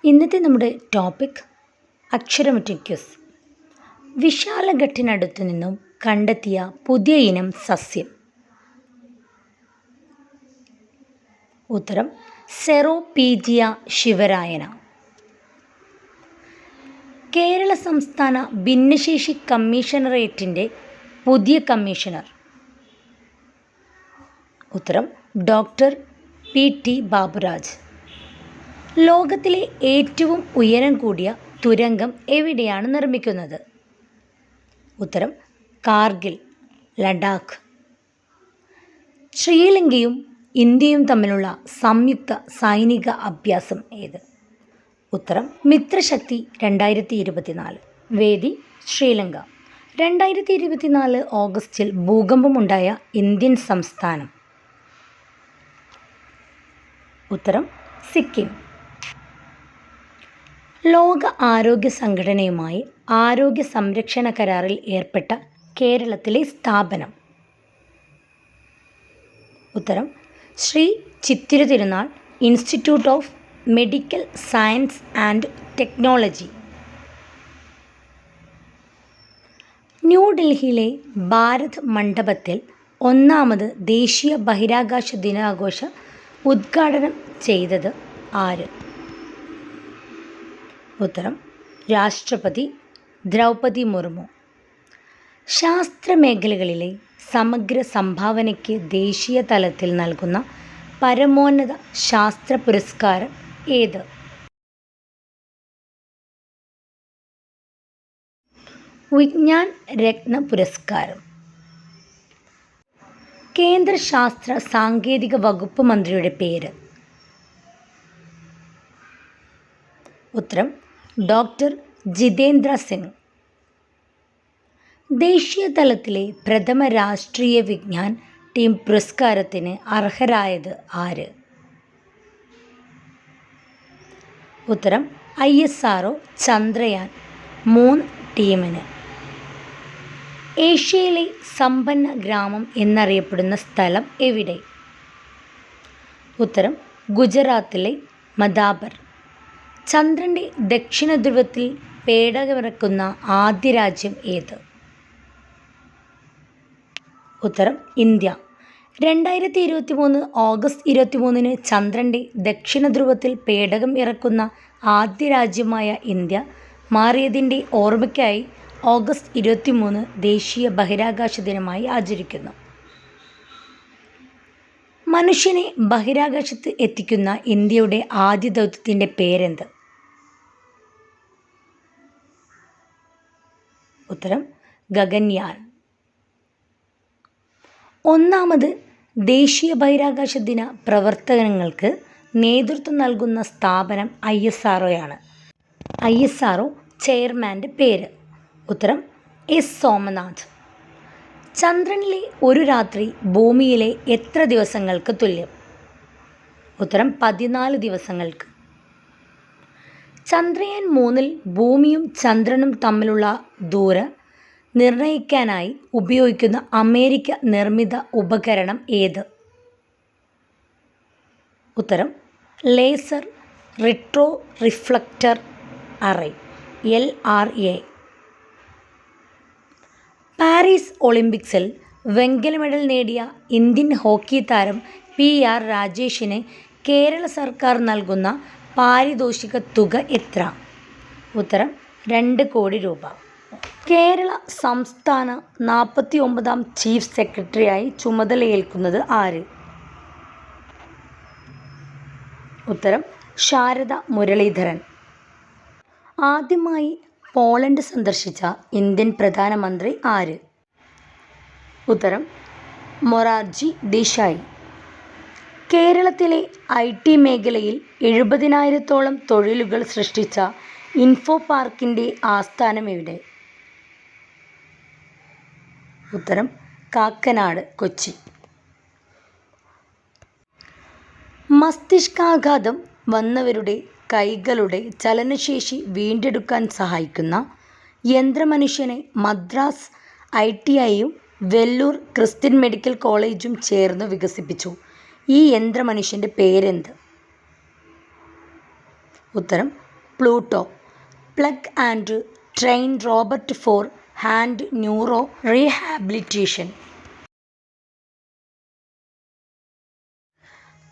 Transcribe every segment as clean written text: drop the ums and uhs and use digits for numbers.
ഇന്നത്തെ നമ്മുടെ topic അക്ഷരമുറ്റ quiz. വിശാലഘട്ടിനടുത്തു നിന്നും കണ്ടെത്തിയ പുതിയ ഇനം സസ്യം. ഉത്തരം സെറോപീജിയ ശിവരായന. കേരള സംസ്ഥാന ഭിന്നശേഷി കമ്മീഷണറേറ്റിൻ്റെ പുതിയ കമ്മീഷണർ. ഉത്തരം ഡോക്ടർ പി.ടി. ബാബുരാജ്. ലോകത്തിലെ ഏറ്റവും ഉയരം കൂടിയ തുരങ്കം എവിടെയാണ് നിർമ്മിക്കുന്നത്? ഉത്തരം കാർഗിൽ, ലഡാക്ക്. ശ്രീലങ്കയും ഇന്ത്യയും തമ്മിലുള്ള സംയുക്ത സൈനിക അഭ്യാസം ഏത്? ഉത്തരം മിത്രശക്തി 2024. വേദി ശ്രീലങ്ക. 2024 ഓഗസ്റ്റിൽ ഭൂകമ്പമുണ്ടായ ഇന്ത്യൻ സംസ്ഥാനം. ഉത്തരം സിക്കിം. ലോക ആരോഗ്യ സംഘടനയുമായി ആരോഗ്യ സംരക്ഷണ കരാറിൽ ഏർപ്പെട്ട കേരളത്തിലെ സ്ഥാപനം. ഉത്തരം Shri Chithira Thirunal institute of medical science and technology. ന്യൂഡൽഹിയിലെ ഭാരത് മണ്ഡപത്തിൽ 1ാമത് ദേശീയ ബഹിരാകാശ ദിനാഘോഷ ഉദ്ഘാടനം ചെയ്തത് ആര്? ഉത്തരം രാഷ്ട്രപതി ദ്രൗപദി മുർമു. ശാസ്ത്രമേഖലകളിലെ സമഗ്ര സംഭാവനയ്ക്ക് ദേശീയ തലത്തിൽ നൽകുന്ന പരമോന്നത ശാസ്ത്ര പുരസ്കാരം ഏത്? വിജ്ഞാൻ രത്ന പുരസ്കാരം. കേന്ദ്ര ശാസ്ത്ര സാങ്കേതിക വകുപ്പ് മന്ത്രിയുടെ പേര്? ഉത്തരം ഡോക്ടർ ജിതേന്ദ്ര സിംഗ്. ദേശീയ തലത്തിലെ പ്രഥമ രാഷ്ട്രീയ വിജ്ഞാൻ ടീം പുരസ്കാരത്തിന് അർഹരായത് ആര്? ഉത്തരം ISRO ചന്ദ്രയാൻ 3 ടീമിന്. ഏഷ്യയിലെ സമ്പന്ന ഗ്രാമം എന്നറിയപ്പെടുന്ന സ്ഥലം എവിടെ? ഉത്തരം ഗുജറാത്തിലെ മദാബർ. ചന്ദ്രൻ്റെ ദക്ഷിണ ധ്രുവത്തിൽ പേടകമിറക്കുന്ന ആദ്യ രാജ്യം ഏത്? ഉത്തരം ഇന്ത്യ. 2023 ഓഗസ്റ്റ് 23 ചന്ദ്രൻ്റെ ദക്ഷിണ ധ്രുവത്തിൽ പേടകം ഇറക്കുന്ന ആദ്യ രാജ്യമായ ഇന്ത്യ മാറിയതിൻ്റെ ഓർമ്മയ്ക്കായി ഓഗസ്റ്റ് 23 ദേശീയ ബഹിരാകാശ ദിനമായി ആചരിക്കുന്നു. മനുഷ്യനെ ബഹിരാകാശത്ത് എത്തിക്കുന്ന ഇന്ത്യയുടെ ആദ്യ ദൗത്യത്തിൻ്റെ പേരെന്ത്? ഉത്തരം ഗഗൻയാൻ. 1ാമത് ദേശീയ ബഹിരാകാശ ദിന പ്രവർത്തനങ്ങൾക്ക് നേതൃത്വം നൽകുന്ന സ്ഥാപനം ISROയാണ്. ISRO ചെയർമാൻ്റെ പേര്? ഉത്തരം S. സോമനാഥ്. ചന്ദ്രനിലെ ഒരു രാത്രി ഭൂമിയിലെ എത്ര ദിവസങ്ങൾക്ക് തുല്യം? ഉത്തരം 14 ദിവസങ്ങൾക്ക്. ചന്ദ്രയാൻ 3-ൽ ഭൂമിയും ചന്ദ്രനും തമ്മിലുള്ള ദൂരം നിർണ്ണയിക്കാനായി ഉപയോഗിക്കുന്ന അമേരിക്ക നിർമ്മിത ഉപകരണം ഏത്? ഉത്തരം laser retro reflector array LRA. Paris ഒളിമ്പിക്സിൽ വെങ്കല മെഡൽ നേടിയ ഇന്ത്യൻ ഹോക്കി താരം PR രാജേഷിന് കേരള സർക്കാർ നൽകുന്ന പാരിതോഷിക തുക എത്ര? ഉത്തരം 2 കോടി രൂപ. കേരള സംസ്ഥാന 49ാം ചീഫ് സെക്രട്ടറിയായി ചുമതലയേൽക്കുന്നത് ആര്? ഉത്തരം ശാരദ മുരളീധരൻ. ആദ്യമായി പോളണ്ട് സന്ദർശിച്ച ഇന്ത്യൻ പ്രധാനമന്ത്രി ആര്? ഉത്തരം മൊറാർജി ദേശായി. കേരളത്തിലെ IT മേഖലയിൽ 70,000-ഓളം തൊഴിലുകൾ സൃഷ്ടിച്ച ഇൻഫോ പാർക്കിൻ്റെ ആസ്ഥാനം എവിടെ? ഉത്തരം കാക്കനാട്, കൊച്ചി. മസ്തിഷ്കാഘാതം വന്നവരുടെ കൈകളുടെ ചലനശേഷി വീണ്ടെടുക്കാൻ സഹായിക്കുന്ന യന്ത്രമനുഷ്യനെ മദ്രാസ് ITIയും വെല്ലൂർ ക്രിസ്ത്യൻ മെഡിക്കൽ കോളേജും ചേർന്ന് വികസിപ്പിച്ചു. ഈ യന്ത്രമനുഷ്യൻ്റെ പേരെന്ത്? ഉത്തരം Pluto. Plug and train robot four hand neuro rehabilitation.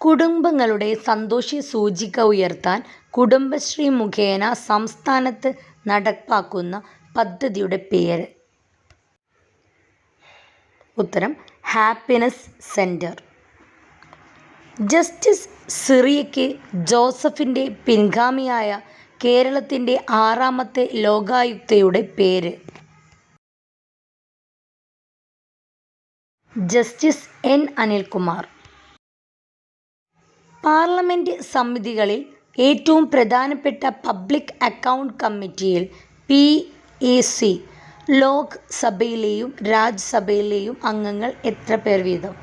കുടുംബങ്ങളുടെ സന്തോഷ സൂചിക ഉയർത്താൻ കുടുംബശ്രീ മുഖേന സംസ്ഥാനത്ത് നടപ്പാക്കുന്ന പദ്ധതിയുടെ പേര്? ഉത്തരം ഹാപ്പിനെസ് സെന്റർ. ജസ്റ്റിസ് സിറിയക്ക് ജോസഫിന്റെ പിൻഗാമിയായ കേരളത്തിന്റെ 6ാമത്തെ ലോകായുക്തയുടെ പേര്? Justice N Anilkumar. പാർലമെന്റ് സമിതികളിൽ ഏറ്റവും പ്രധാനപ്പെട്ട പബ്ലിക് അക്കൗണ്ട് കമ്മിറ്റിയിൽ PAC ലോക് സഭയിലെയും രാജ്യസഭയിലെയും അംഗങ്ങൾ എത്ര പേർ വീതം?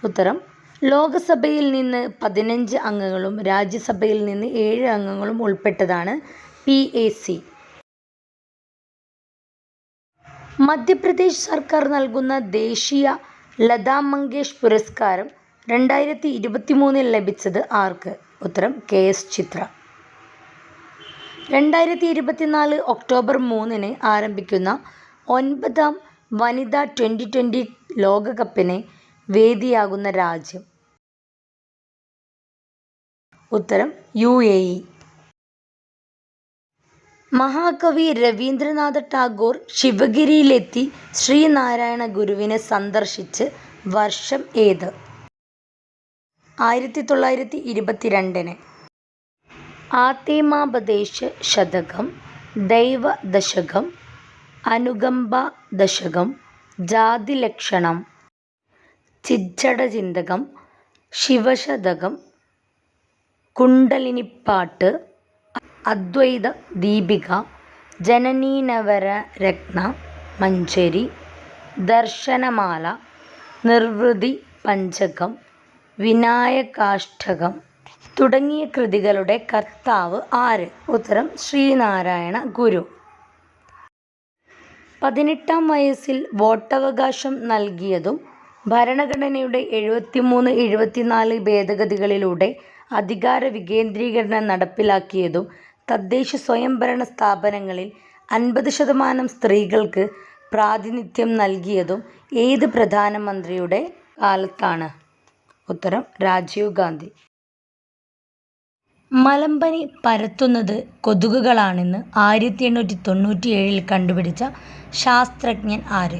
ഉത്തരം ലോകസഭയിൽ നിന്ന് 15 അംഗങ്ങളും രാജ്യസഭയിൽ നിന്ന് 7 അംഗങ്ങളും ഉൾപ്പെട്ടതാണ് PAC. മധ്യപ്രദേശ് സർക്കാർ നൽകുന്ന ദേശീയ ലതാ മങ്കേഷ് പുരസ്കാരം 2023 ലഭിച്ചത് ആർക്ക്? ഉത്തരം KS ചിത്ര. 2024 ഒക്ടോബർ 3 ആരംഭിക്കുന്ന 9ാം വനിതാ T20 ലോകകപ്പിന് വേദിയാകുന്ന രാജ്യം? ഉത്തരം UAE. മഹാകവി രവീന്ദ്രനാഥ ടാഗോർ ശിവഗിരിയിലെത്തി ശ്രീനാരായണ ഗുരുവിനെ സന്ദർശിച്ച് വർഷം ഏത്? 1922. ആത്തേമാപദേശ ശതകം, ദൈവ ദശകം, അനുകമ്പ ദശകം, ജാതിലക്ഷണം, ചിജ്ജടചിന്തകം, ശിവശതകം, കുണ്ടലിനിപ്പാട്ട്, അദ്വൈത ദീപിക, ജനനീനവരരത്ന മഞ്ജരി, ദർശനമാല, നിർവൃതി പഞ്ചകം, വിനായകാഷ്ടകം തുടങ്ങിയ കൃതികളുടെ കർത്താവ് ആര്? ഉത്തരം ശ്രീനാരായണ ഗുരു. 18ാം വയസ്സിൽ വോട്ടവകാശം നൽകിയതും ഭരണഘടനയുടെ 73, 74 ഭേദഗതികളിലൂടെ അധികാര വികേന്ദ്രീകരണം നടപ്പിലാക്കിയതും തദ്ദേശ സ്വയംഭരണ സ്ഥാപനങ്ങളിൽ 50% സ്ത്രീകൾക്ക് പ്രാതിനിധ്യം നൽകിയതും ഏത് പ്രധാനമന്ത്രിയുടെ കാലത്താണ്? ഉത്തരം രാജീവ് ഗാന്ധി. മലമ്പനി പരത്തുന്നത് കൊതുകുകളാണെന്ന് 1897 കണ്ടുപിടിച്ച ശാസ്ത്രജ്ഞൻ ആര്?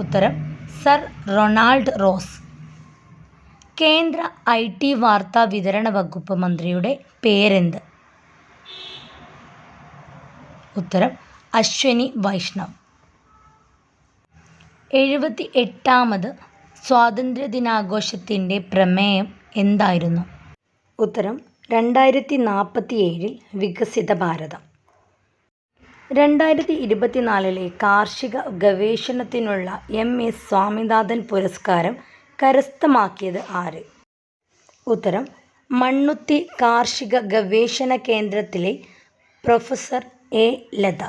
ഉത്തരം സർ റൊണാൾഡ് റോസ്. കേന്ദ്ര IT വാർത്താ വിതരണ വകുപ്പ് മന്ത്രിയുടെ പേരെന്ത്? ഉത്തരം അശ്വനി വൈഷ്ണവ്. 78ാമത് സ്വാതന്ത്ര്യദിനാഘോഷത്തിൻ്റെ പ്രമേയം എന്തായിരുന്നു? ഉത്തരം 2047 വികസിത ഭാരതം. 2024 കാർഷിക ഗവേഷണത്തിനുള്ള MS സ്വാമിനാഥൻ പുരസ്കാരം കരസ്ഥമാക്കിയത് ആര്? ഉത്തരം മണ്ണുത്തി കാർഷിക ഗവേഷണ കേന്ദ്രത്തിലെ പ്രൊഫസർ A. ലത.